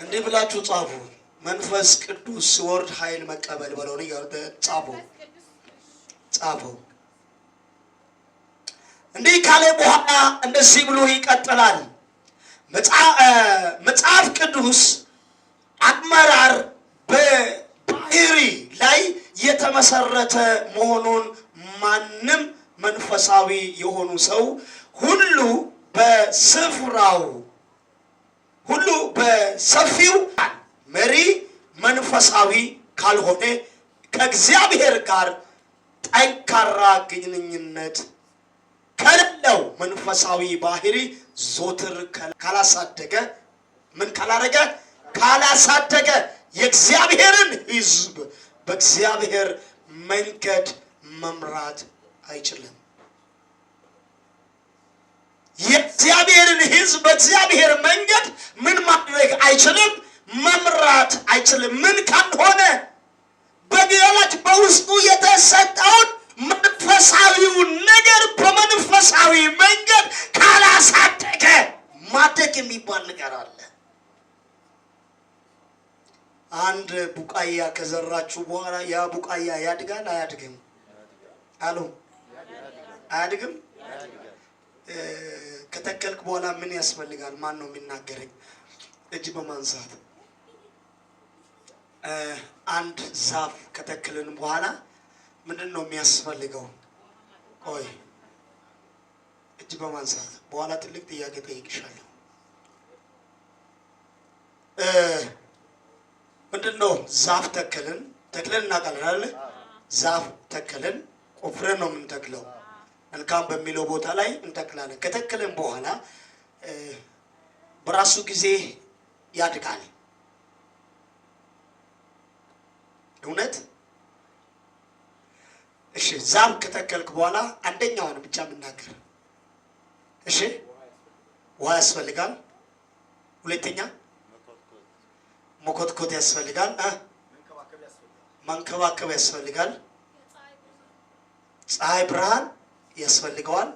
እንዲህ ብላችሁ ጻፉ። መንፈስ ቅዱስ ሲወርድ ኃይል መቀበል በለው ነው ጻፉ። እንዲህ ካለ በኋላ እንደዚህ ብሎ ይቀጥላል። መጽሐፍ ቅዱስ አመራር በባህሪ ላይ የተመሰረተ መሆኑን ማንም መንፈሳዊ የሆኑ ሰው ሁሉ በስፍራው ሁሉ በሰፊው መሪ መንፈሳዊ ካልሆነ ከእግዚአብሔር ጋር ጠንካራ ግንኙነት ከሌለው መንፈሳዊ ባህሪ ዞትር ካላሳደገ ምን ካላረገ ካላሳደገ የእግዚአብሔርን ሕዝብ በእግዚአብሔር መንገድ መምራት አይችልም። የእግዚአብሔርን ሕዝብ በእግዚአብሔር መንገድ ምን ማድረግ አይችልም? መምራት አይችልም። ምን ካልሆነ በግላጭ በውስጡ የተሰጠውን መንፈሳዊውን ነገር በመንፈሳዊ መንገድ ካላሳደገ ማደግ የሚባል ነገር አለ። አንድ ቡቃያ ከዘራችሁ በኋላ ያ ቡቃያ ያድጋል አያድግም? አሉ አያድግም? ከተከልክ በኋላ ምን ያስፈልጋል? ማን ነው የሚናገረኝ? እጅ በማንሳት አንድ ዛፍ ከተከልን በኋላ ምንድን ነው የሚያስፈልገው? ቆይ እጅ በማንሳት በኋላ ትልቅ ጥያቄ ጠይቅሻለሁ። ምንድን ነው ዛፍ ተከልን እናውቃለን አይደል? ዛፍ ተከልን ቆፍረን ነው የምንተክለው። መልካም በሚለው ቦታ ላይ እንተክላለን። ከተከልን በኋላ በራሱ ጊዜ ያድጋል። እውነት? እሺ ዛፍ ከተከልክ በኋላ አንደኛውን ብቻ የምናገር። እሺ ውሃ ያስፈልጋል። ሁለተኛ መኮትኮት ያስፈልጋል። መንከባከብ ያስፈልጋል። ፀሐይ ብርሃን ያስፈልገዋል።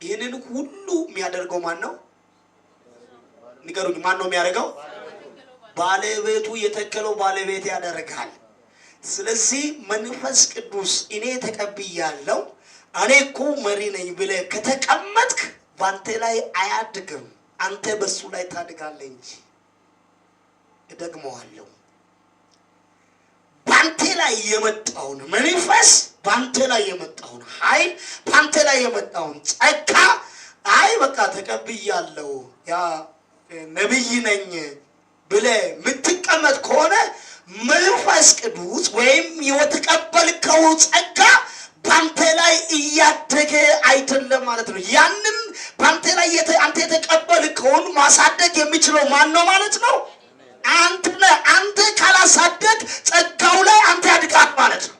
ይህንን ሁሉ የሚያደርገው ማን ነው? ንገሩኝ። ማን ነው የሚያደርገው? ባለቤቱ የተከለው ባለቤት ያደርጋል። ስለዚህ መንፈስ ቅዱስ እኔ ተቀብያለሁ እኔ እኮ መሪ ነኝ ብለህ ከተቀመጥክ ባንተ ላይ አያድግም። አንተ በሱ ላይ ታድጋለህ እንጂ። እደግመዋለሁ። ባንተ ላይ የመጣውን መንፈስ ባንተ ላይ የመጣውን ኃይል ባንተ ላይ የመጣውን ጸጋ አይ በቃ ተቀብያለሁ ያ ነብይ ነኝ ብለህ የምትቀመጥ ከሆነ መንፈስ ቅዱስ ወይም የተቀበልከው ጸጋ ባንተ ላይ እያደገ አይደለም ማለት ነው። ያንን ባንተ ላይ አንተ የተቀበልከውን ማሳደግ የሚችለው ማን ነው ማለት ነው? አንተ ካላሳደግ ጸጋው ላይ አንተ ያድጋል ማለት ነው።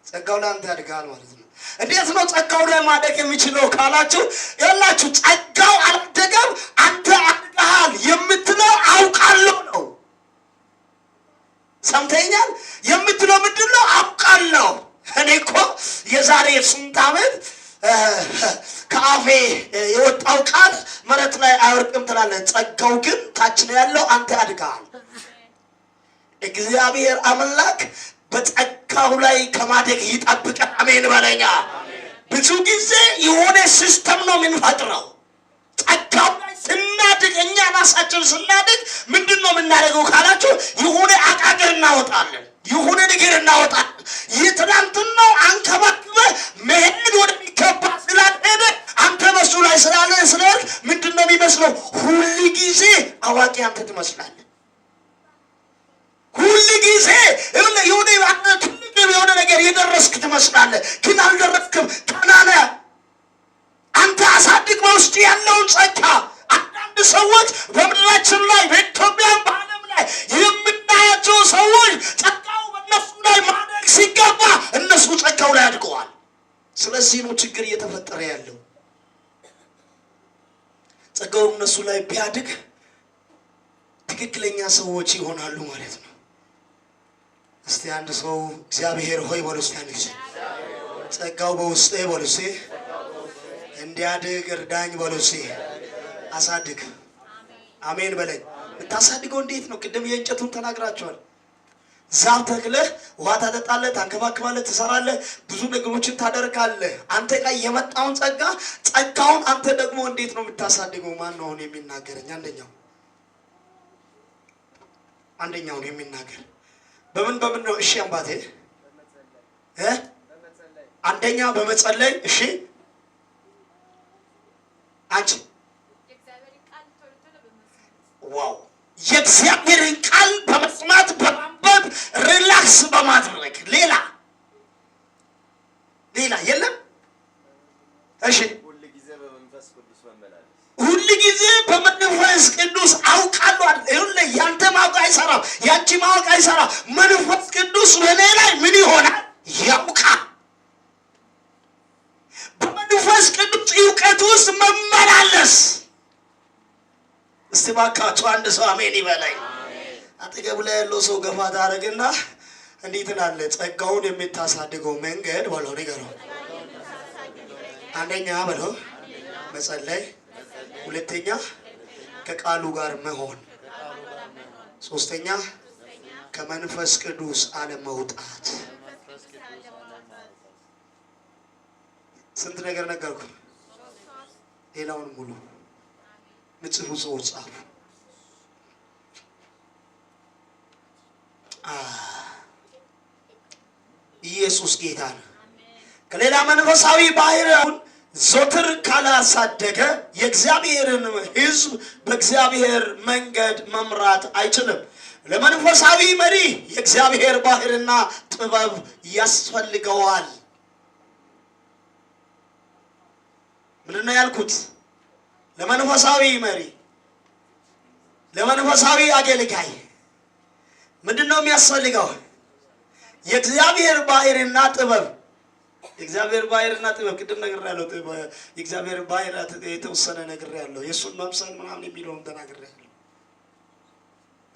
ጸጋው ላይ አንተ ያድጋል ማለት ነው። እንዴት ነው ጸጋው ላይ ማደግ የሚችለው ካላችሁ፣ ያላችሁ ጸጋው አላደገም አንተ አድጋል የምትለው አውቃለሁ ነው። ሰምተኛል? የምትለው ምንድነው? አውቃለሁ። እኔ እኮ የዛሬ ስንት ዓመት ከአፌ የወጣው ቃል መሬት ላይ አይወርቅም ትላለህ። ጸጋው ግን ታች ነው ያለው። አንተ አድጋል። እግዚአብሔር አምላክ በጸጋው ላይ ከማደግ ይጠብቀን። አሜን በለኛ። ብዙ ጊዜ የሆነ ሲስተም ነው የምንፈጥረው። ጸጋው ላይ ስናድግ እኛ ራሳችን ስናድግ ምንድን ነው የምናደርገው ካላችሁ፣ የሆነ አቃገር እናወጣለን፣ የሆነ ነገር እናወጣለን። የትናንትናው አንከባክበህ መሄድ ወደሚገባ ስላልሄደ አንተ በሱ ላይ ስለሄድክ ምንድን ነው የሚመስለው? ሁል ጊዜ አዋቂ አንተ ትመስላለህ። ሁል ጊዜ የሆነ ነገር የደረስክ ትመስላለህ፣ ግን አልደረስክም። ተናነ አንተ አሳድግ በውስጥ ያለውን ጸጋ። አንዳንድ ሰዎች በምድራችን ላይ በኢትዮጵያም በዓለም ላይ የምናያቸው ሰዎች ጸጋው በእነሱ ላይ ማደግ ሲገባ እነሱ ጸጋው ላይ አድገዋል። ስለዚህ ነው ችግር እየተፈጠረ ያለው። ጸጋው እነሱ ላይ ቢያድግ ትክክለኛ ሰዎች ይሆናሉ ማለት ነው። እስቲ አንድ ሰው እግዚአብሔር ሆይ በሉ እስቲ አንድ ጊዜ ጸጋው በውስጤ በሉ እስቲ እንዲያድግ እርዳኝ በሉ እስቲ። አሳድግ አሜን በለኝ። የምታሳድገው እንዴት ነው? ቅድም የእንጨቱን ተናግራቸዋል። ዛፍ ተክለህ ውሃ ታጠጣለህ፣ ታንከባክባለህ፣ ትሰራለህ፣ ብዙ ነገሮችን ታደርጋለህ። አንተ ላይ የመጣውን ጸጋውን አንተ ደግሞ እንዴት ነው የምታሳድገው? ማን ነው የሚናገረኝ? አንደኛውን የሚናገር በምን ነው? እሺ አባቴ አንደኛ በመጸለይ። እሺ አንቺ ዋው የእግዚአብሔርን ቃል በመስማት በማንበብ ሪላክስ በማድረግ ሌላ የለም። እሺ ሁሉ ጊዜ በመንፈስ ቅዱስ አውቃለሁ አይደል? ይኸውልህ ያንተ ማወቅ አይሰራም፣ ያንቺ ማወቅ አይሰራም። መንፈስ ቅዱስ በእኔ ላይ ምን ይሆናል? ያውቃል። በመንፈስ ቅዱስ እውቀት ውስጥ መመላለስ። እስቲ ባካችሁ አንድ ሰው አሜን ይበላኝ። አጠገብ ላይ ያለው ሰው ገፋ ታደርግና እንዴት ናለ? ጸጋውን የምታሳድገው መንገድ በለው ንገረው። አንደኛ በለው መጸለይ፣ ሁለተኛ ከቃሉ ጋር መሆን፣ ሶስተኛ ከመንፈስ ቅዱስ አለመውጣት። ስንት ነገር ነገርኩ? ሌላውን ሙሉ ምጽፉ ሰዎች ጻፉ። ኢየሱስ ጌታ ነው። ከሌላ መንፈሳዊ ባህሪውን ዞትር ካላሳደገ የእግዚአብሔርን ሕዝብ በእግዚአብሔር መንገድ መምራት አይችልም። ለመንፈሳዊ መሪ የእግዚአብሔር ባህርና ጥበብ ያስፈልገዋል። ምንድን ነው ያልኩት? ለመንፈሳዊ መሪ፣ ለመንፈሳዊ አገልጋይ ምንድን ነው የሚያስፈልገው? የእግዚአብሔር ባህርና ጥበብ። የእግዚአብሔር ባህርና ጥበብ ቅድም ነግሬያለሁ። የእግዚአብሔር ባህር የተወሰነ ነግሬያለሁ። የእሱን መምሰል ምናምን የሚለውን ተናግሬያለሁ።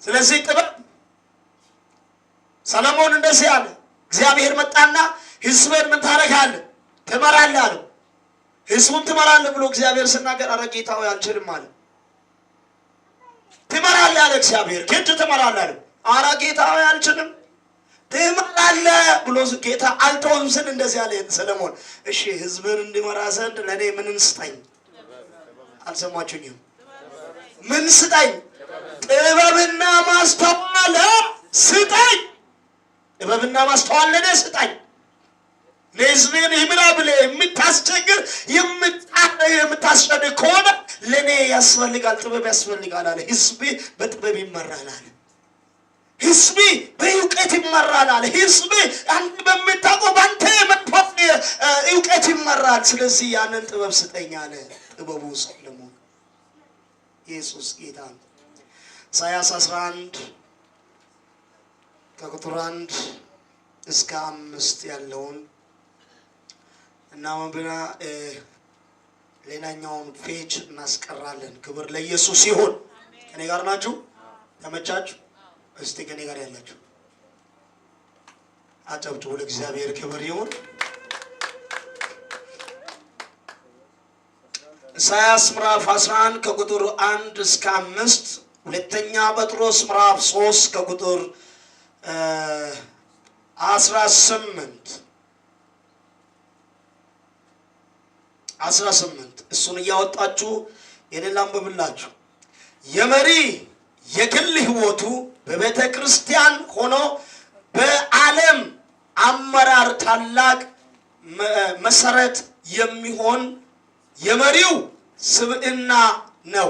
ስለዚህ ጥበብ ሰለሞን እንደዚህ አለ። እግዚአብሔር መጣና ሕዝብን ምን ታደርጋለህ? ትመራለህ አለው። ሕዝቡን ትመራለህ ብሎ እግዚአብሔር ሲናገር አረ ጌታ ሆይ አልችልም አለ። ትመራለህ አለ እግዚአብሔር። ግን ትመራለህ አለ። አረ ጌታ ሆይ አልችልም። ትመራለህ ብሎ ጌታ አልተውም ስል እንደዚህ አለ ሰለሞን። እሺ ሕዝብን እንዲመራ ዘንድ ለኔ ምን ስጠኝ? አልሰማችሁኝም? ምን ስጠኝ? ጥበብና ማስተዋል ስጠኝ። ጥበብና ማስተዋል ለኔ ስጠኝ። ለሕዝብን ይምራ ብለህ የምታስቸግር የምታስጨንቅ ከሆነ ለኔ ያስፈልጋል፣ ጥበብ ያስፈልጋል አለ። ሕዝብ በጥበብ ይመራል አለ። ሕዝብ በእውቀት ይመራል አለ። ሕዝብ አንተ በምታውቀው በአንተ መንፈስ እውቀት ይመራል። ስለዚህ ያንን ጥበብ ስጠኝ አለ። ጥበቡ ሰለሞን። ኢየሱስ ጌታ ነው። ኢሳይያስ 11 ከቁጥር 1 እስከ 5 ያለውን እና ወንብና ሌላኛውን ፔጅ እናስቀራለን። ክብር ለኢየሱስ ይሁን። ከኔ ጋር ናችሁ? ተመቻችሁ? እስቲ ከኔ ጋር ያላችሁ አጨብጭቡ። ለእግዚአብሔር ክብር ይሁን። ኢሳይያስ ምዕራፍ 11 ከቁጥር 1 እስከ 5፣ ሁለተኛ ጴጥሮስ ምዕራፍ 3 ከቁጥር 18 እሱን እያወጣችሁ የሌላ አንብብላችሁ። የመሪ የግል ሕይወቱ በቤተ ክርስቲያን ሆኖ በዓለም አመራር ታላቅ መሰረት የሚሆን የመሪው ስብዕና ነው።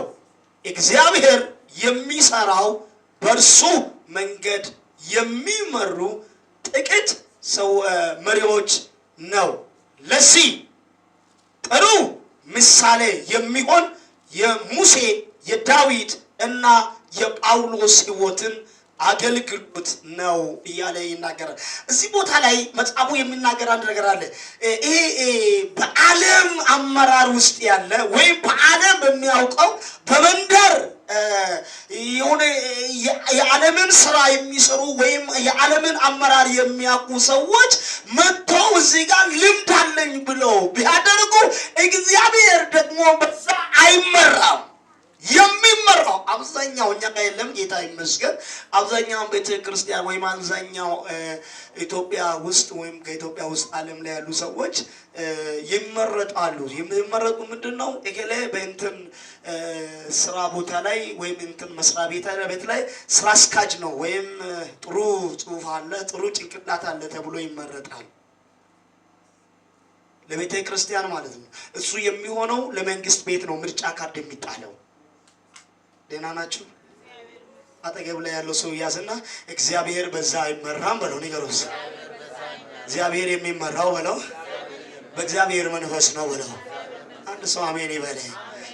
እግዚአብሔር የሚሰራው በእርሱ መንገድ የሚመሩ ጥቂት መሪዎች ነው። ለዚህ ጥሩ ምሳሌ የሚሆን የሙሴ የዳዊት እና የጳውሎስ ሕይወትን አገልግሎት ነው እያለ ይናገራል። እዚህ ቦታ ላይ መጽሐፉ የሚናገር አንድ ነገር አለ። ይሄ በዓለም አመራር ውስጥ ያለ ወይም በዓለም በሚያውቀው በመንደር የሆነ የዓለምን ስራ የሚሰሩ ወይም የዓለምን አመራር የሚያውቁ ሰዎች መጥተው እዚህ ጋር ልምድ አለኝ ብለው ቢያደርጉ እግዚአብሔር ደግሞ በዛ አይመራም። የሚመራው አብዛ ይመስገን አብዛኛው ቤተክርስቲያን ወይም አብዛኛው ኢትዮጵያ ውስጥ ወይም ከኢትዮጵያ ውስጥ ዓለም ላይ ያሉ ሰዎች ይመረጣሉ። የሚመረጡ ምንድነው እከሌ በእንትን ስራ ቦታ ላይ ወይም እንትን መስሪያ ቤት ላይ ስራ አስኪያጅ ነው ወይም ጥሩ ጽሑፍ አለ ጥሩ ጭንቅላት አለ ተብሎ ይመረጣል። ለቤተ ክርስቲያን ማለት ነው። እሱ የሚሆነው ለመንግስት ቤት ነው ምርጫ ካርድ የሚጣለው። ደህና ናችሁ? አጠገብ ላይ ያለው ሰው ያዝና እግዚአብሔር በዛ አይመራም በለው። ንገሩስ። እግዚአብሔር የሚመራው በለው በእግዚአብሔር መንፈስ ነው በለው። አንድ ሰው አሜን ይበል።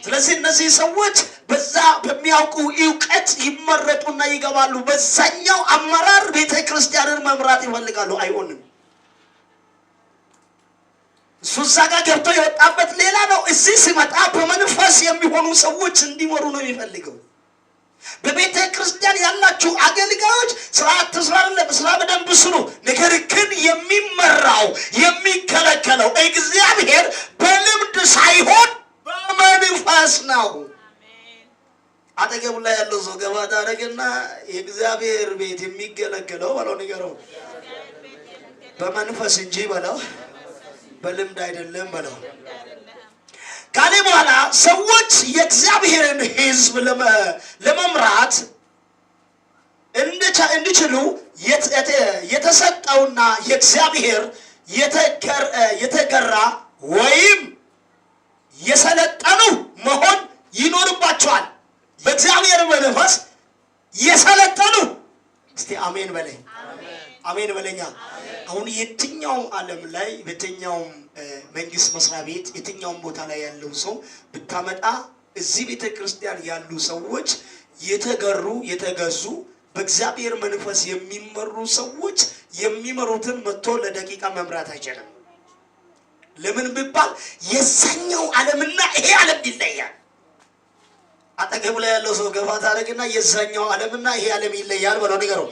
ስለዚህ እነዚህ ሰዎች በዛ በሚያውቁ ዕውቀት ይመረጡና ይገባሉ። በዛኛው አመራር ቤተ ክርስቲያንን መምራት ይፈልጋሉ። አይሆንም። እዛ ጋር ገብቶ የወጣበት ሌላ ነው። እዚህ ሲመጣ በመንፈስ የሚሆኑ ሰዎች እንዲመሩ ነው የሚፈልገው። በቤተ ክርስቲያን ያላችሁ አገልጋዮች ስርዓት ተስራለ ስራ በደንብ ስሩ። ነገር ግን የሚመራው የሚከለከለው እግዚአብሔር በልምድ ሳይሆን በመንፈስ ነው። አጠገቡ ላይ ያለው ሰው ገባ ታደርግና የእግዚአብሔር ቤት የሚገለገለው በለው ንገረው በመንፈስ እንጂ በለው በልምድ አይደለም በለው። ካለ በኋላ ሰዎች የእግዚአብሔርን ሕዝብ ለመምራት እንዲችሉ የተሰጠውና የእግዚአብሔር የተገራ ወይም የሰለጠኑ መሆን ይኖርባቸዋል። በእግዚአብሔር መንፈስ የሰለጠኑ እስቲ አሜን በለኝ። አሜን በለኛ። አሁን የትኛው ዓለም ላይ በየትኛው መንግስት መስሪያ ቤት የትኛው ቦታ ላይ ያለው ሰው ብታመጣ እዚህ ቤተ ክርስቲያን ያሉ ሰዎች የተገሩ የተገዙ በእግዚአብሔር መንፈስ የሚመሩ ሰዎች የሚመሩትን መጥቶ ለደቂቃ መምራት አይችልም። ለምን ቢባል የዛኛው ዓለምና ይሄ ዓለም ይለያል። አጠገቡ ላይ ያለው ሰው ገፋ ታደርግና የዛኛው ዓለምና ይሄ ዓለም ይለያል በለው ንገረው።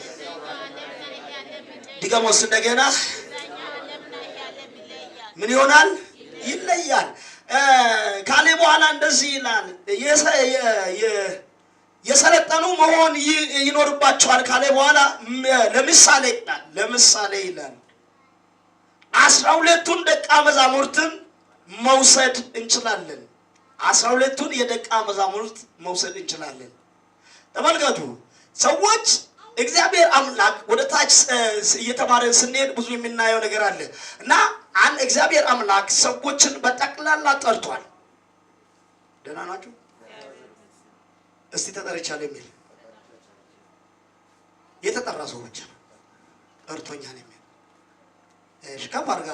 ዲጋሞስ እንደገና ምን ይሆናል? ይለያል። ካለ በኋላ እንደዚህ ይላል የሰለጠኑ መሆን ይኖርባቸዋል ካለ በኋላ ለምሳሌ ይላል 12ቱን ደቀ መዛሙርትን መውሰድ እንችላለን። 12ቱን የደቀ መዛሙርት መውሰድ እንችላለን። ተመልከቱ ሰዎች እግዚአብሔር አምላክ ወደ ታች እየተማረን ስንሄድ ብዙ የምናየው ነገር አለ እና እግዚአብሔር አምላክ ሰዎችን በጠቅላላ ጠርቷል። ደህና ናችሁ? እስቲ ተጠርቻለሁ የሚል የተጠራ ሰዎች ጠርቶኛል የሚል ከፍ አድርጋ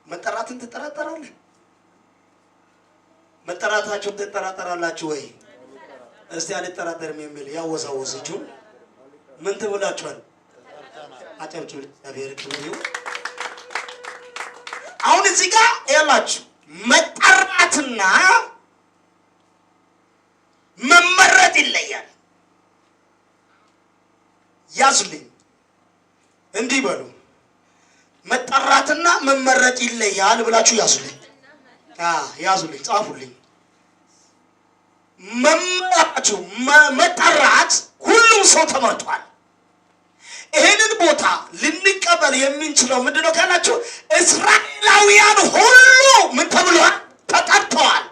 መጠራትን ትጠራጠራለህ? መጠራታችሁን ትጠራጠራላችሁ ወይ? እስቲ አልጠራጠርም የሚል ያወዛወዝ እጁን ምን ትብላችኋል? አጨብጭቡ። እግዚአብሔር ክብር ይሁን። አሁን እዚህ ጋር ያላችሁ መጠራትና መመረጥ ይለያል። ያዙልኝ እንዲህ በሉ መጠራትና መመረጥ ይለያል ብላችሁ ያዙልኝ። ያዙልኝ ጻፉልኝ። መጠራት ሁሉም ሰው ተመርጧል። ይሄንን ቦታ ልንቀበል የምንችለው ምንድነው ካላችሁ እስራኤላውያን ሁሉ ምን ተብለዋል? ተጠርተዋል።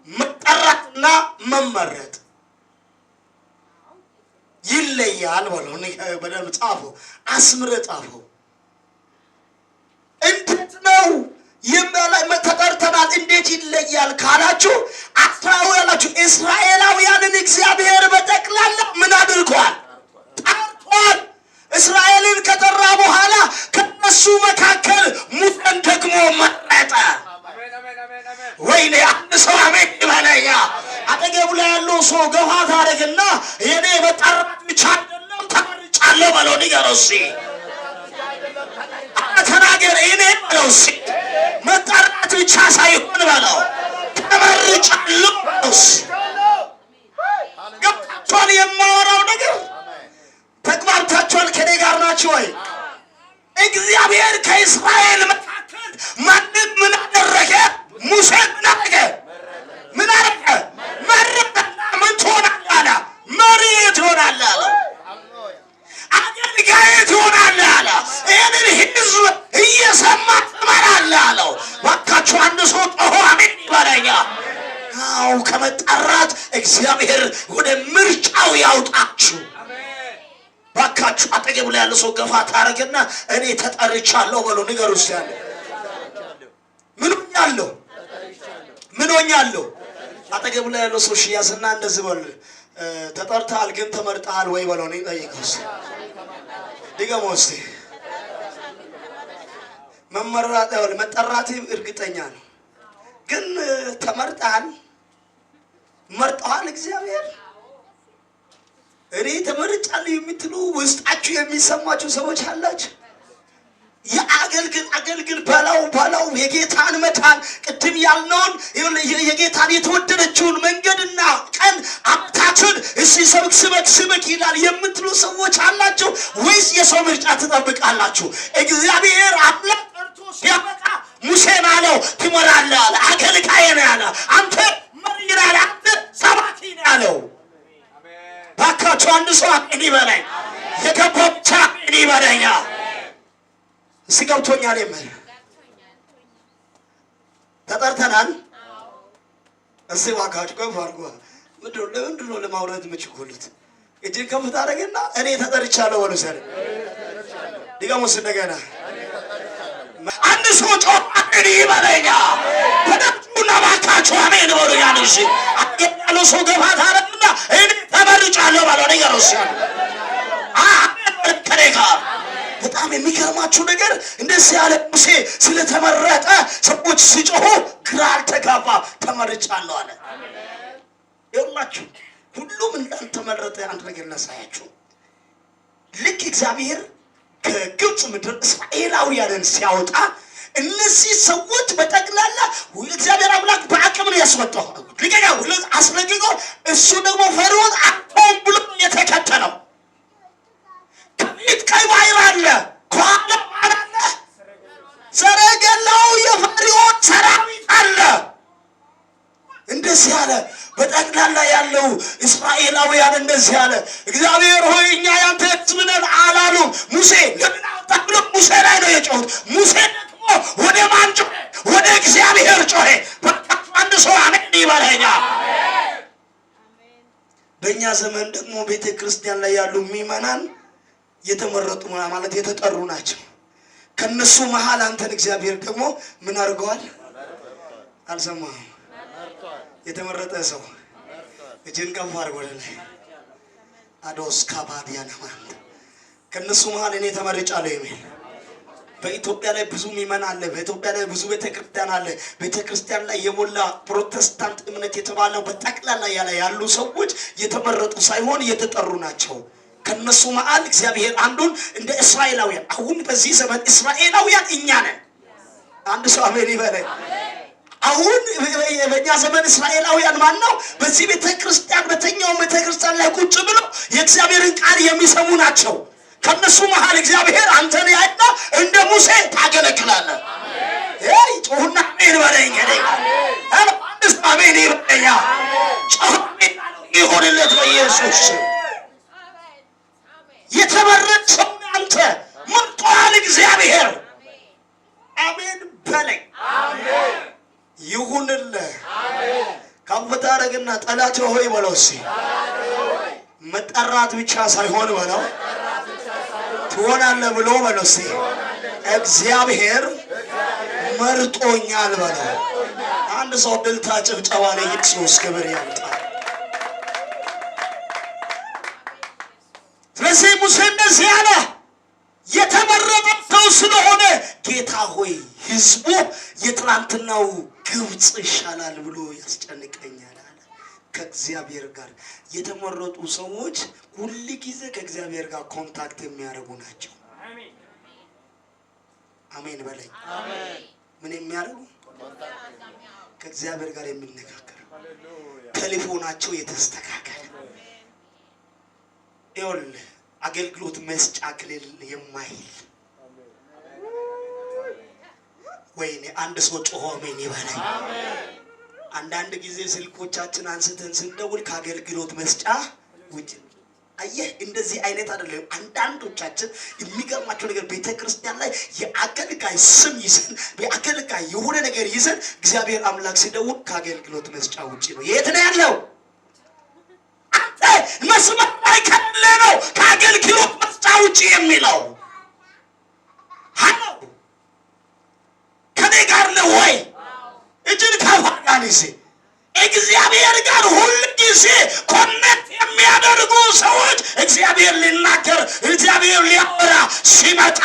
መጠራትና መመረጥ ይለያል በለው። በደንብ ጻፉ፣ አስምረ ጻፉ። እንዴት ነው ተጠርተናል እንዴት ይለያል ካላችሁ ያላችሁ እስራኤላውያንን እግዚአብሔር በጠቅላላ ምን አድርጓል? ጠርቷል። እስራኤልን ከጠራ በኋላ ከነሱ መካከል ሙሴን ደግሞ መረጠ። ወይኔ አንድ ሰው አሜን ይበለኛ። አጠገቡ ላይ ያለው ሰው ገፋ ታደርግና የኔ መጠራት ብቻ አይደለም ተመርጫለሁ በለው። ንገረው እስኪ ተናገር። እኔ በለው እስኪ መጠራት ብቻ ሳይሆን በለው ተመርጫለሁ በለው። ገብታችኋል? የማወራው ነገር ተግባብታችኋል? ከኔ ጋር ናችሁ ወይ? እግዚአብሔር ከእስራኤል መካከል ማንን ምን አደረገ? ሙሴን ምን አደረገ? ምን አደረገ? መረጠና ምን ጮሆ አሜን ይበለኛ። አው ከመጠራት እግዚአብሔር ወደ ምርጫው ያውጣችሁ። ባካችሁ አጠገብ ላይ ያለ ሰው ገፋ ታረግና እኔ ተጠርቻለሁ በሉ ንገሩ። እስቲ ያለ ምን ሆኛለሁ? አጠገብ ላይ ያለ ሰው ያዝና እንደዚህ በሉ ተጠርተሃል ግን ተመርጠሃል ወይ በለው። እኔ ጠይቀው እስቲ ድገሞ እስቲ መጠራት እርግጠኛ ነው ግን ተመርጠሃል? መርጠዋል እግዚአብሔር? እኔ ተመርጫለሁ የምትሉ ውስጣችሁ የሚሰማችሁ ሰዎች አላችሁ? አገልግል በላው የጌታን መካን ቅድም ያልነውን የጌታን የተወደደችውን መንገድና ቀን አብታችን እሺ ስበክ ይላል የምትሉ ሰዎች አላችሁ ወይስ የሰው ምርጫ ትጠብቃላችሁ? እግዚአብሔር አምላክ ጠርቶ ሲያበቃ ሙሴን አለው ትመራለህ አለ። አገልጋዬ ነው ያለ። አንተ መሪ ነህ አለ። አንተ ሰባኪ ነህ ያለው። ባካችሁ አንድ ሰው አሜን ይበለኝ። የገባው ብቻ አሜን ይበለኝ። እስኪ ገብቶኛል የምል ተጠርተናል። እስኪ ባካችሁ ከፍ አድርጉ። ምንድን ነው ለማውረድ የምትችሉት? እጅን ከፍ ታደርግና እኔ ተጠርቻለሁ በሉ። ሰለ ድገሙስ እንደገና አንድ ሰው ጮህ አሜን ይበለኝ። በደምጡና ባካችሁ አሜን በሉ። ያንሽ ያለው ሰው ገፋ ታደርግና እኔ ተመርጫለሁ በሉ። ነገርስ አሜን ከኔጋ በጣም የሚገርማችሁ ነገር እንደዚህ ያለ ሙሴ ስለተመረጠ ሰዎች ሲጮሁ ግራ አልተጋባ። ተመርጫለሁ አለ። ይኸውላችሁ ሁሉም እንዳልተመረጠ አንድ ነገር ላሳያችሁ። ልክ እግዚአብሔር ከግብፅ ምድር እስራኤላውያንን ሲያወጣ እነዚህ ሰዎች በጠቅላላ እግዚአብሔር አምላክ በአቅም ነው ያስወጣው። ልቀቀው አስለቅቆ እሱ ደግሞ ፈርዖን አቆም ብሎ የተከተለው ከፊት ቀይ ባህር አለ፣ ከኋላ አለ ሰረገላው የፈርዖን ሰራዊት አለ። እንደዚህ አለ። በጠቅላላ ያለው እስራኤላውያን እንደዚህ አለ፣ እግዚአብሔር ሆይ እኛ ያንተ ሕዝብ ነን አላሉ። ሙሴ ለምን አወጣ ብሎ ሙሴ ላይ ነው የጮሁት። ሙሴ ደግሞ ወደ ማን ጮኸ? ወደ እግዚአብሔር ጮኸ። አንድ ሰው አሜን ይበለኛ። በእኛ ዘመን ደግሞ ቤተ ክርስቲያን ላይ ያሉ ምዕመናን የተመረጡ ማለት የተጠሩ ናቸው። ከነሱ መሃል አንተን እግዚአብሔር ደግሞ ምን አድርገዋል? አልሰማህም? የተመረጠ ሰው እጅን ከፍ አድርጎ ላይ አዶስ ካባዲያና ማለት ከነሱ መሃል እኔ ተመርጫለሁ የሚል በኢትዮጵያ ላይ ብዙ ምዕመናን አለ። በኢትዮጵያ ላይ ብዙ ቤተክርስቲያን አለ። ቤተክርስቲያን ላይ የሞላ ፕሮቴስታንት እምነት የተባለው በጠቅላላ ያሉ ሰዎች የተመረጡ ሳይሆን የተጠሩ ናቸው። ከነሱ መሃል እግዚአብሔር አንዱን እንደ እስራኤላውያን አሁን በዚህ ዘመን እስራኤላውያን እኛ ነን። አንድ ሰው አሜን ይበል። አሁን በእኛ ዘመን እስራኤላውያን ማን ነው? በዚህ ቤተክርስቲያን በተኛው ቤተክርስቲያን ላይ ቁጭ ብለው የእግዚአብሔርን ቃል የሚሰሙ ናቸው። ከነሱ መሃል እግዚአብሔር አንተን ያይና እንደ ሙሴ ታገለግላለህ። አሜን ጮሁና አሜን በለኝ። አንድ ሰው አሜን ይበለኝ። ጮሁና ይሁንለት በኢየሱስ የተመረጠ ሰው አንተ መርጧል እግዚአብሔር። አሜን በለኝ። አሜን ይሁንልህ። አሜን ከፍታ አረግና ጠላት ሆይ በለው። እስኪ መጠራት ብቻ ሳይሆን በለው ትሆናለህ ብሎ በለው። እስኪ እግዚአብሔር መርጦኛል በለው። አንድ ሰው ድልታ ጭብጨባ ለኢየሱስ ክብር ያምጣ። ስለዚህ ሙሴ እንደዚህ አለ፣ የተመረጠ ሰው ስለሆነ ጌታ ሆይ ሕዝቡ የትናንትናው ግብፅ ይሻላል ብሎ ያስጨንቀኛል አለ። ከእግዚአብሔር ጋር የተመረጡ ሰዎች ሁሉ ጊዜ ከእግዚአብሔር ጋር ኮንታክት የሚያደርጉ ናቸው። አሜን በለኝ። ምን የሚያደርጉ? ከእግዚአብሔር ጋር የሚነጋገሩ፣ ቴሌፎናቸው የተስተካከለ ይኸውልህ አገልግሎት መስጫ ክልል የማይል ወይኔ አንድ ሰው ጮሆ አሜን ይበለኝ። አንዳንድ ጊዜ ስልኮቻችን አንስተን ስንደውል ከአገልግሎት መስጫ ውጭ አየህ እንደዚህ አይነት አይደለም። አንዳንዶቻችን የሚገርማቸው ነገር ቤተክርስቲያን ላይ የአገልጋይ ስም ይዘን የአገልጋይ የሆነ ነገር ይዘን እግዚአብሔር አምላክ ሲደውል ከአገልግሎት መስጫ ውጪ ነው። የት ነው ያለው? አንተ መስመር ላይ ካለ ነው ከአገልግሎት መስጫ ውጪ የሚለው። ሃሎ ከኔ ጋር ነው ወይ? እጅን ካፋጋኒሲ እግዚአብሔር ጋር ሁሉ ጊዜ ኮኔክት የሚያደርጉ ሰዎች እግዚአብሔር ሊናገር እግዚአብሔር ሊያወራ ሲመጣ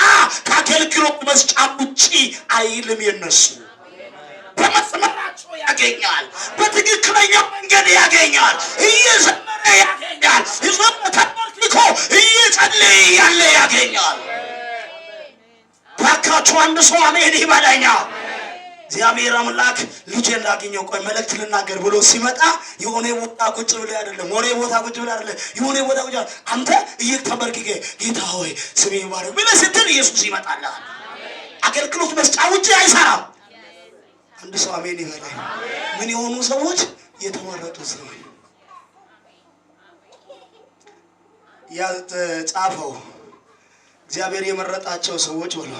ከአገልግሎት መስጫ ውጪ አይልም። የነሱ በመስመራቸው ያገኛል፣ በትክክለኛው መንገድ ያገኛል፣ እየዘመረ ያገኛል፣ ተመልክቶ እየጸለየ ያለ ያገኛል። ባካችሁ አንድ ሰው አሜን ይበለኛ። እግዚአብሔር አምላክ ልጄን ላገኘው ቆይ መልእክት ልናገር ብሎ ሲመጣ የሆነ ቦታ ቁጭ ብለህ አይደለም፣ ወሬ ቦታ ቁጭ ብለህ አይደለም፣ የሆነ ቦታ ቁጭ አንተ እየተበርክከ ጌታ ሆይ ስሜ ይባረክ ብለህ ስትል ኢየሱስ ይመጣልሃል። አገልግሎት መስጫ ውጪ አይሰራም። አንድ ሰው አሜን ይበል። ምን የሆኑ ሰዎች? የተመረጡ ሰዎች። ያልተጻፈው እግዚአብሔር የመረጣቸው ሰዎች ብሎ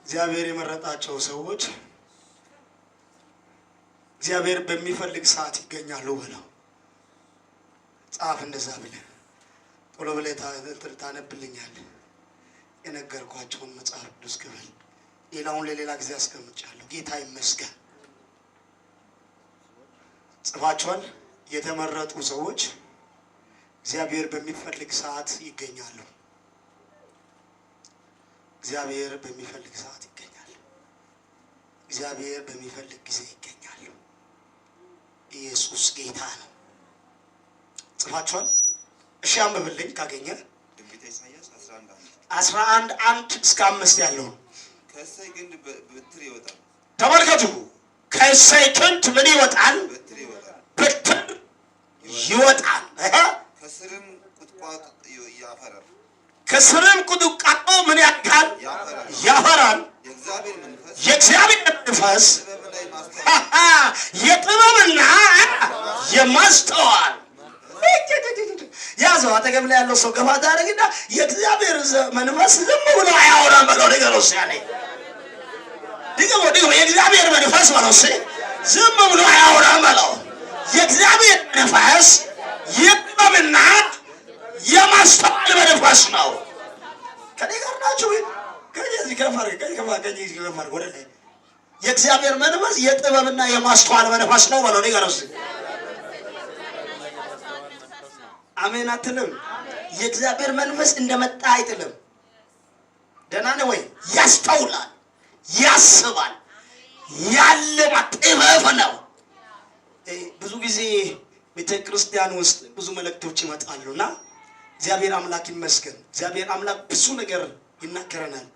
እግዚአብሔር የመረጣቸው ሰዎች እግዚአብሔር በሚፈልግ ሰዓት ይገኛሉ ብለው ጻፍ። እንደዛ ብለህ ቶሎ ብለህ ታነብልኛለህ የነገርኳቸውን መጽሐፍ ቅዱስ ክፍል። ሌላውን ለሌላ ጊዜ አስቀምጫለሁ። ጌታ ይመስገን። ጽፋቸዋል። የተመረጡ ሰዎች እግዚአብሔር በሚፈልግ ሰዓት ይገኛሉ። እግዚአብሔር በሚፈልግ ሰዓት ይገኛል። እግዚአብሔር በሚፈልግ ጊዜ ይገኛል። ኢየሱስ ጌታ ነው። ጽፋችኋል? እሺ አንብብልኝ ካገኘ ትንቢተ ኢሳይያስ 11:1 እስከ 5 ያለው ከእሴይ ግንድ በትር ይወጣል። ተመልከቱ። ከእሴይ ግንድ ምን ይወጣል? በትር ይወጣል። በትር ይወጣል። ከስርም ቁጥቋጦ ያፈራል። ከስርም ቁጥቋጦ ምን ያካል? ያፈራል። የእግዚአብሔር መንፈስ የጥበብና የማስተዋል ያዘው። አጠገብ ላይ ያለው ሰው ገፋ ታደርግና የእግዚአብሔር መንፈስ ዝም ብሎ አያወራም በለው። ንገረው ያለ ድገሞ የእግዚአብሔር መንፈስ በለው ዝም ብሎ አያወራም በለው። የእግዚአብሔር መንፈስ የጥበብና የማስተዋል መንፈስ ነው። ከኔ ጋር ናችሁ? ከዚህ ከፈር ወደ ላይ የእግዚአብሔር መንፈስ የጥበብና የማስተዋል መንፈስ ነው በለው። ንገረው አሜን አትልም? የእግዚአብሔር መንፈስ እንደመጣ አይጥልም። ደህና ነው ወይ? ያስተውላል፣ ያስባል፣ ያለማል። ጥበብ ነው። ብዙ ጊዜ ቤተክርስቲያን ውስጥ ብዙ መልእክቶች ይመጣሉና እግዚአብሔር አምላክ ይመስገን። እግዚአብሔር አምላክ ብዙ ነገር ይናገረናል።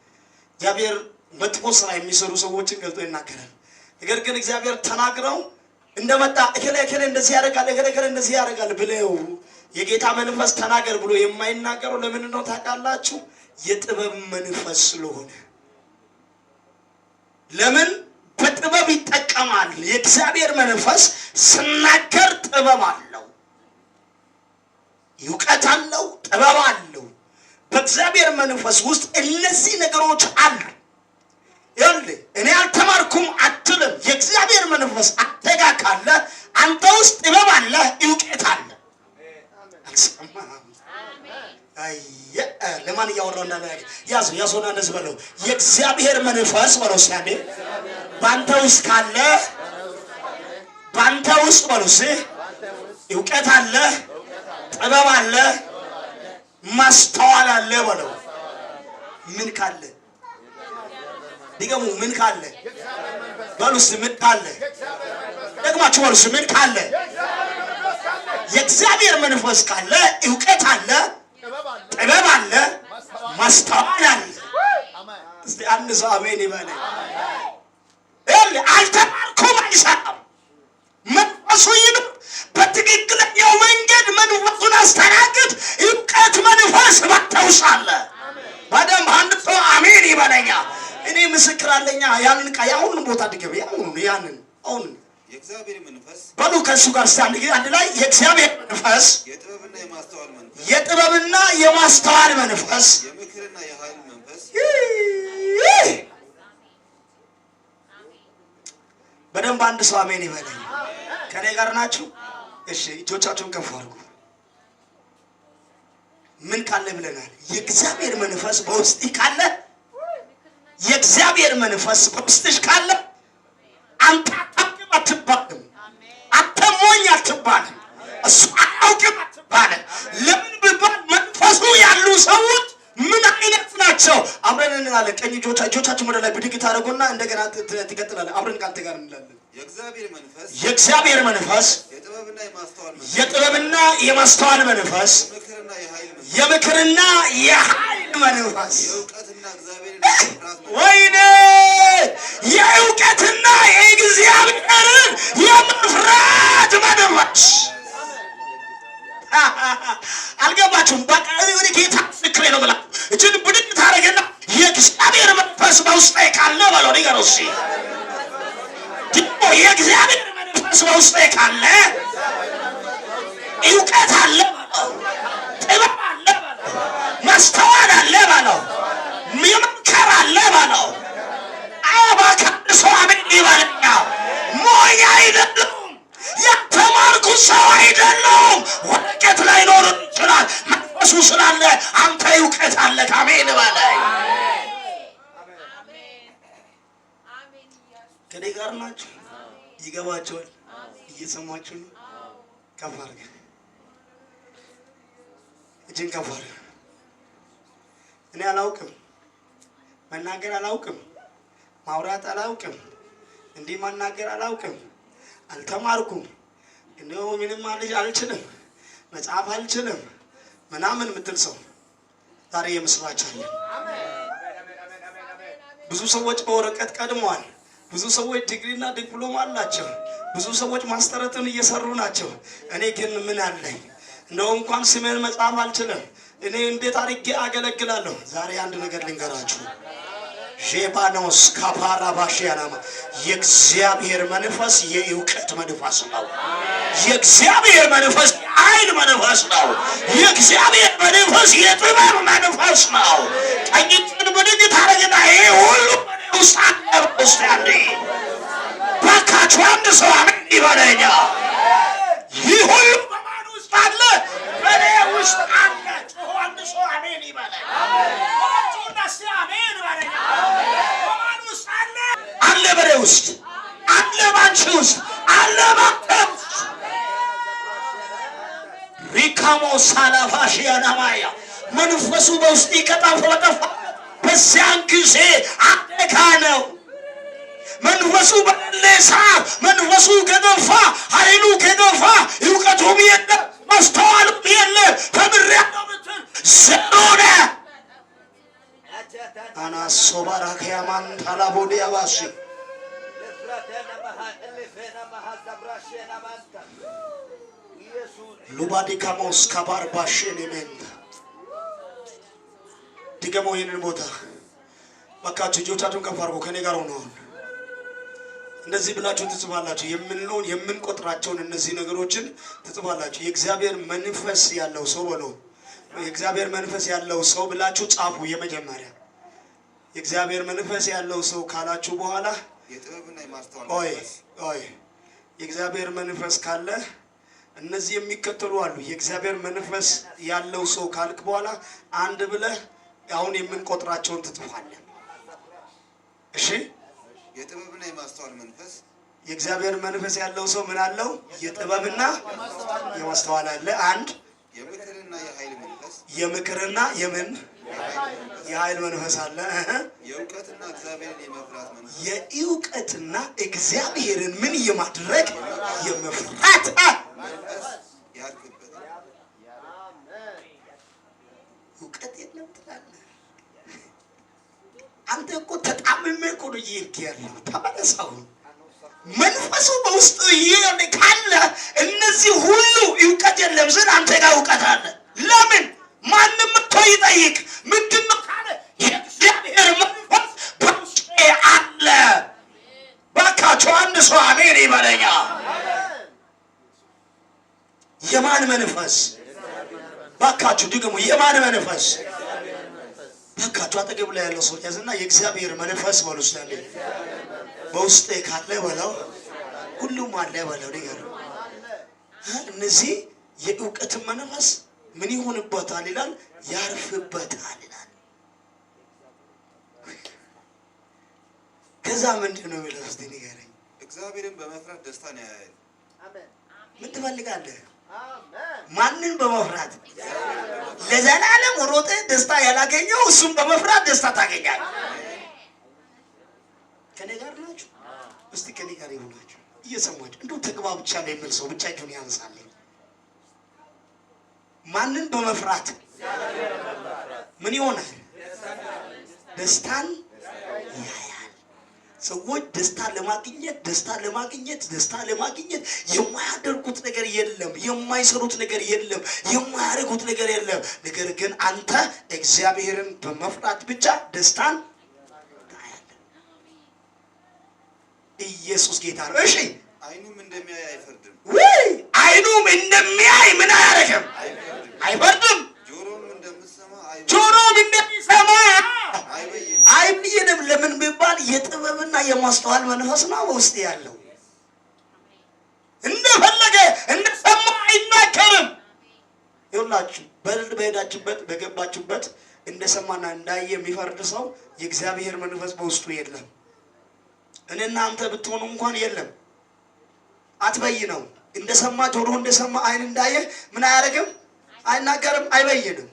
እግዚአብሔር መጥፎ ስራ የሚሰሩ ሰዎችን ገልጦ ይናገራል። ነገር ግን እግዚአብሔር ተናግረው እንደመጣ እከለ እንደዚህ ያደርጋል እከለ እንደዚህ ያደርጋል ብለው የጌታ መንፈስ ተናገር ብሎ የማይናገረው ለምን ነው ታውቃላችሁ? የጥበብ መንፈስ ስለሆነ። ለምን በጥበብ ይጠቀማል። የእግዚአብሔር መንፈስ ሲናገር ጥበብ አለው፣ እውቀት አለው፣ ጥበብ አለው። በእግዚአብሔር መንፈስ ውስጥ እነዚህ ነገሮች አሉ። ይኸውልህ እኔ አልተማርኩም አትልም። የእግዚአብሔር መንፈስ አንተ ጋር ካለ አንተ ውስጥ ጥበብ አለ፣ እውቀት አለ። ለማን እያወራው እንዳለ ያዞና እንደዚህ በለው። የእግዚአብሔር መንፈስ በለው ሲያኔ ባንተ ውስጥ ካለ ባንተ ውስጥ በለው እውቀት አለ፣ ጥበብ አለ፣ ማስተዋል አለ በለው። ምን ካለ ዲገሙ ምን ካለ በሉስ ምን ካለ ደግማችሁ በሉስ ምን ካለ የእግዚአብሔር መንፈስ ካለ እውቀት አለ፣ ጥበብ አለ፣ ማስተዋል አለ። እስቲ አንድ ሰው አሜን ይበል። አልተማርኩም አይሰራም። መንፈሱ ይኑር። በትክክለኛው መንገድ መንፈሱን አስተናግድ። እውቀት መንፈስ ባተውሳለ በደንብ አንድ ሰው አሜን ይበለኛ። እኔ ምስክር አለኛ። ያንን ቃ ያሁን ቦታ ድገብ ያንን አሁን የእግዚአብሔር መንፈስ በሉ ከሱ ጋር አንድ ላይ የእግዚአብሔር መንፈስ የጥበብና የማስተዋል መንፈስ የጥበብና የማስተዋል መንፈስ የምክርና የኃይል መንፈስ በደንብ አንድ ሰው አሜን ይበለኝ። ከኔ ጋር ናችሁ? እሺ እጆቻችሁን ከፍ አድርጉ። ምን ካለ ብለናል? የእግዚአብሔር መንፈስ በውስጥ ካለ የእግዚአብሔር መንፈስ በውስጥሽ ካለ አንተ አታውቅም አትባልም። አንተ ሞኝ አትባልም። እሱ አያውቅም አትባልም። ለምን ቢባል መንፈሱ ያሉ ሰዎች ምን አይነት ናቸው? አብረን እንላለን። ቀኝ እጆቻችን ወደ ላይ ብድግ ታደርጉና እንደገና ትቀጥላለን። አብረን ካንተ ጋር እንላለን። የእግዚአብሔር መንፈስ የጥበብና የማስተዋል መንፈስ የምክርና የኃይል መንፈስ ወይኔ የእውቀትና የእግዚአብሔርን የመፍራት መንፈስ አልገባችሁም? በቃ እኔ ጌታ ምስክሬ ነው ብላ እችን ብድግ ታደርግና የእግዚአብሔር መንፈስ በውስጤ ካለ በለው ንገረው እስኪ ደግሞ የእግዚአብሔር መንፈስ በውስጤ ካለ እውቀት አለ በለው፣ ጥበብ አለ በለው፣ ማስተዋል አለ በለው፣ የመምከር አለ በለው። አባካን ሰው አሜን ይበለኛ። ሞኝ አይደለም፣ ያልተማርኩ ሰው አይደለም። ወረቀት ላይ ኖር ይችላል፣ መንፈሱ ስላለ አንተ እውቀት አለ። አሜን በለኝ። ከኔ ጋር ናችሁ? ይገባቸዋል? እየሰማችሁ ነው? ከፍ አድርገህ እጅን ከፍ አድርገህ። እኔ አላውቅም፣ መናገር አላውቅም፣ ማውራት አላውቅም፣ እንዲህ መናገር አላውቅም፣ አልተማርኩም፣ እንደው ምንም አልችልም፣ መጽሐፍ አልችልም ምናምን የምትል ሰው ዛሬ የምስራች አለ። ብዙ ሰዎች በወረቀት ቀድመዋል። ብዙ ሰዎች ዲግሪና ዲፕሎማ አላቸው። ብዙ ሰዎች ማስተረትን እየሰሩ ናቸው። እኔ ግን ምን አለኝ? እንደው እንኳን ስሜን መጻፍ አልችልም። እኔ እንዴት አድርጌ አገለግላለሁ? ዛሬ አንድ ነገር ልንገራችሁ። ጄባኖስ ካፓራ ባሽያናማ የእግዚአብሔር መንፈስ የእውቀት መንፈስ ነው። የእግዚአብሔር መንፈስ የኃይል መንፈስ ነው። የእግዚአብሔር መንፈስ የጥበብ መንፈስ ነው። ቀኝትን ብድግ ታደርግና ይሄ ሁሉ ውስጥ አለ ውስጥ ያለ ባካችሁ አንድ ሰው አሜን ይበለኛ። ይህ ሁሉ በማን ውስጥ አለ? በእኔ ውስጥ አለ። ጮሆ አንድ ሰው አሜን ይበለኝ። በማን ውስጥ አለ? አለ በእኔ ውስጥ አለ፣ ባንቺ ውስጥ አለ፣ ባንተ ውስጥ ሪካሞ ሳላፋሽ ያናማያ መንፈሱ በውስጥ ከጠፋ በዚያን ጊዜ አደጋ ነው። መንፈሱ በሌለ ሰዓት መንፈሱ ከጠፋ ኃይሉ ከጠፋ እውቀቱም የለ ማስተዋሉም የለ ተምሬያለሁ ብትል ዜሮ ነህ። አናሶ ባራከያማን ታላቦዲ አባሲ ሉባዲካሞስ ካባርባሽን ሜንታ ድገሞ ይህንን ቦታ በቃችሁ እጆቻችሁን ከፍ አድርጉ። ከኔ ጋር ሆነው እንደዚህ ብላችሁ ትጽፋላችሁ። የምንለውን የምንቆጥራቸውን እነዚህ ነገሮችን ትጽፋላችሁ። የእግዚአብሔር መንፈስ ያለው ሰው በለው። የእግዚአብሔር መንፈስ ያለው ሰው ብላችሁ ጻፉ። የመጀመሪያ የእግዚአብሔር መንፈስ ያለው ሰው ካላችሁ በኋላ የጥበብና የማስተዋል የእግዚአብሔር መንፈስ ካለ እነዚህ የሚከተሉ አሉ። የእግዚአብሔር መንፈስ ያለው ሰው ካልክ በኋላ አንድ ብለህ አሁን የምንቆጥራቸውን ትጽፋለህ። እሺ የጥበብና የማስተዋል መንፈስ የእግዚአብሔር መንፈስ ያለው ሰው ምን አለው? የጥበብና የማስተዋል አለ። አንድ የምክርና የኃይል መንፈስ የምክርና የምን የኃይል መንፈስ አለ። የእውቀትና እግዚአብሔርን የመፍራት መንፈስ የእውቀትና እግዚአብሔርን ምን የማድረግ የመፍራት መንፈስ ያርፍበት። እውቀት የለም ትላለህ አንተ እኮ ተጣምሜ እኮ ነው እየሄድክ ያለው። ተመለሰው መንፈሱ በውስጥ ካለ እነዚህ ሁሉ እውቀት የለም ስል አንተ ጋር እውቀት አለ። ለምን ማንም መጥቶ ይጠይቅ ምንድነው ካለ የእግዚአብሔር መንፈስ በውስጤ አለ። ባካችሁ አንድ ሰው አሜን ይበለኛ። የማን መንፈስ? ባካችሁ ድገሙ። የማን መንፈስ? ባካችሁ አጠገብ ላይ ያለው ሰው ያዝና የእግዚአብሔር መንፈስ በሉ እስቲ አንዴ። በውስጤ ካለ በለው ሁሉም አለ በለው ነገር እነዚህ የእውቀት መንፈስ ምን ይሆንበታል ይላል? ያርፍበታል ይላል። ከዛ ምንድን ነው የሚለው እስቲ ንገረኝ። እግዚአብሔርን በመፍራት ደስታን ያያል። ምን ትፈልጋለህ? ማንን በመፍራት? ለዘላለም ሮጠ ደስታ ያላገኘው እሱም በመፍራት ደስታ ታገኛለህ። ከኔ ጋር ናችሁ? እስቲ ከኔ ጋር ይሆናችሁ እየሰማችሁ እንደው ተግባብቻ ነው የሚል ሰው ብቻ እጁን ያንሳልኝ። ማንን በመፍራት ምን ይሆናል? ደስታን ያያል። ሰዎች ደስታን ለማግኘት የማያደርጉት ነገር የለም፣ የማይሰሩት ነገር የለም፣ የማያደርጉት ነገር የለም። ነገር ግን አንተ እግዚአብሔርን በመፍራት ብቻ ደስታን ታያለህ። ኢየሱስ ጌታ ነው። እሺ አይኑም እንደሚያይ አይፈርድም። ወይ አይኑም እንደሚያይ ምን አያደርግም? አይፈርድም። ጆሮም እንደሚሰማ አይብይንም። ለምን ቢባል የጥበብና የማስተዋል መንፈስ ነው ውስጥ ያለው። እንደፈለገ እንደሰማ አይናገርም። ይኸውላችሁ በሄዳችሁበት በገባችሁበት እንደሰማና እንዳየ የሚፈርድ ሰው የእግዚአብሔር መንፈስ በውስጡ የለም። እኔና አንተ ብትሆኑ እንኳን የለም። አትበይነው። እንደሰማ ጆሮ እንደሰማ አይን እንዳየ ምን አያደርግም? አይናገርም፣ አይበይንም።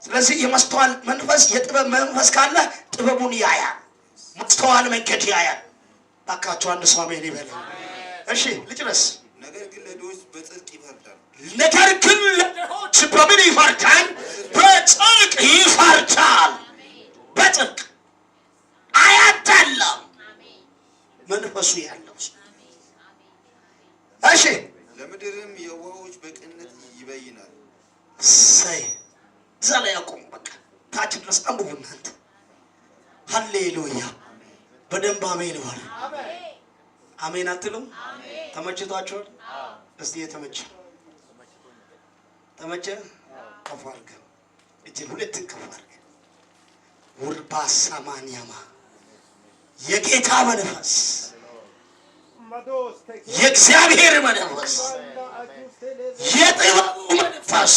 ስለዚህ የማስተዋል መንፈስ የጥበብ መንፈስ ካለ ጥበቡን ያያል፣ ማስተዋል መንገድ ያያል። ባካችሁ አንድ ሰው አሜን ይበል። እሺ ልጨርስ። ነገር ግን ለድሆች በጽድቅ ይፈርዳል። ነገር ግን ለድሆች በምን ይፈርዳል? በጽድቅ ይፈርዳል። በጽድቅ አያዳላም መንፈሱ ያለው። እሺ ለምድርም የዋሆች በቅንነት ይበይናል። ሳይ እዛ ላይ ያቆሙ። በቃ ታች ድረስ አንብቡ እናንተ። ሃሌሉያ በደንብ አሜን በሉ። አሜን አትሉም? ተመችቷችኋል? እስቲ የተመቸ ተመቸ ከፍ አድርገህ እጅን ሁለትን ከፍ አድርገህ ውርባ ሰማንያማ የጌታ መንፈስ የእግዚአብሔር መንፈስ የጥበቡ መንፈስ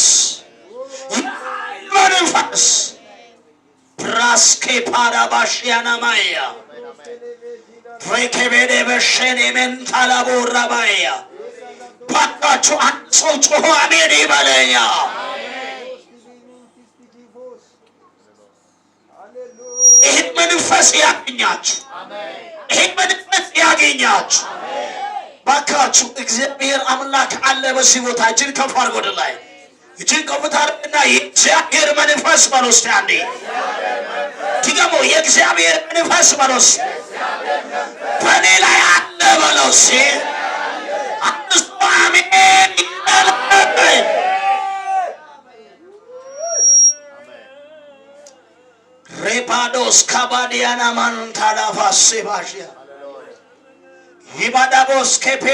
መንፈስ ብራስኬ ፓራባሽያና ማያ ፍሬከቤዴ በሸኔ ሜንታላቦ ራባያ ባካችሁ አንድ ሰው ጮሆ አሜን ይበለኛ። ይህ መንፈስ ያገኛችሁ፣ ይህ መንፈስ ያገኛችሁ። ባካችሁ እግዚአብሔር አምላክ አለ በዚህ ቦታ። እጅን ከፍ አድርጎ ወደ ላይ እጅን ከፍ አድርግና የእግዚአብሔር መንፈስ በሉ እስቲ አንዴ ድገሞ። የእግዚአብሔር መንፈስ በሉ እስቲ በእኔ ላይ አለ በሉ እስቲ አንድ ሰው አሜን ይበል። ሬፓዶስ ካባዲያና ማንታላፋ ሴባሽያ ይባዳቦስ ከፔ